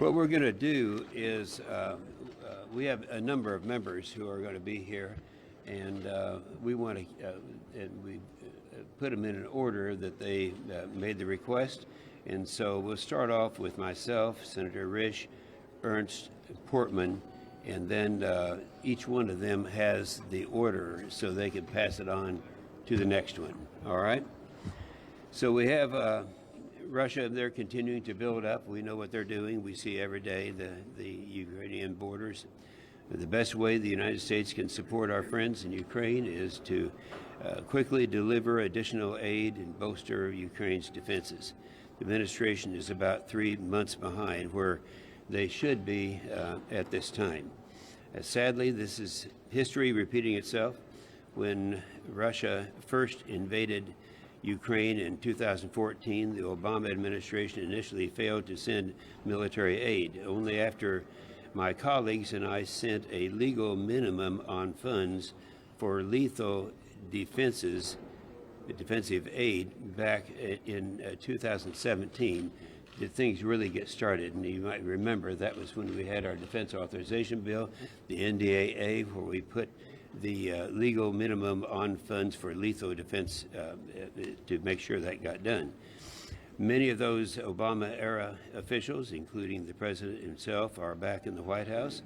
What we're going to do is we have a number of members who are going to be here, and we want to and we put them in an order that they made the request. And so we'll start off with myself, Senator Risch, Ernst, Portman, and then each one of them has the order so they can pass it on to the next one. All right? So we have Russia. They're continuing to build up. We know what they're doing. We see every day the Ukrainian borders. The best way the United States can support our friends in Ukraine is to quickly deliver additional aid and bolster Ukraine's defenses. The administration is about 3 months behind where they should be at this time. Sadly, this is history repeating itself. When Russia first invaded Ukraine in 2014, the Obama administration initially failed to send military aid. Only after my colleagues and I sent a legal minimum on funds for lethal defensive aid back in 2017 did things really get started. And you might remember that was when we had our defense authorization bill, the NDAA, where we put the legal minimum on funds for lethal defense to make sure that got done. Many of those Obama-era officials, including the president himself, are back in the White House,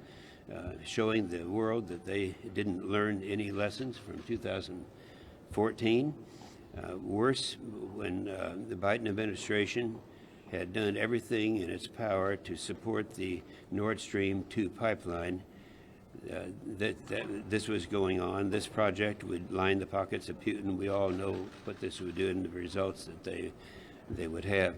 showing the world that they didn't learn any lessons from 2014. Worse, when the Biden administration had done everything in its power to support the Nord Stream 2 pipeline, that this was going on. This project would line the pockets of Putin. We all know what this would do and the results that they would have.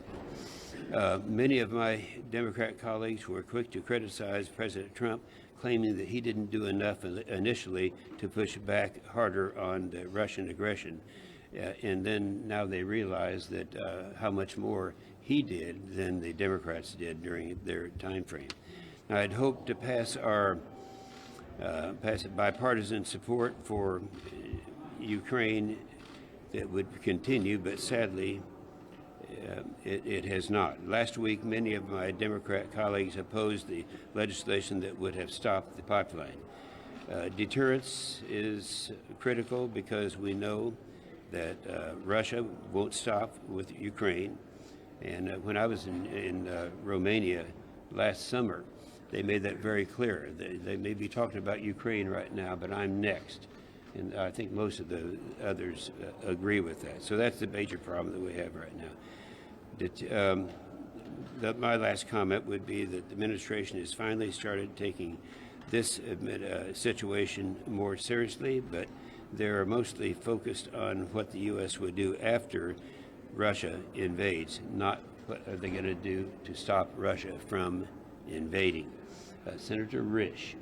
Many of my Democrat colleagues were quick to criticize President Trump, claiming that he didn't do enough initially to push back harder on the Russian aggression. And then now they realize that how much more he did than the Democrats did during their time frame. Now, I'd hoped to pass bipartisan support for Ukraine that would continue, but sadly, it has not. Last week, many of my Democrat colleagues opposed the legislation that would have stopped the pipeline. Deterrence is critical because we know that Russia won't stop with Ukraine. And when I was in Romania last summer, they made that very clear. They may be talking about Ukraine right now, but I'm next. And I think most of the others agree with that. So that's the major problem that we have right now. My last comment would be that the administration has finally started taking this situation more seriously, but they're mostly focused on what the U.S. would do after Russia invades, not what are they going to do to stop Russia from invading. Senator Risch.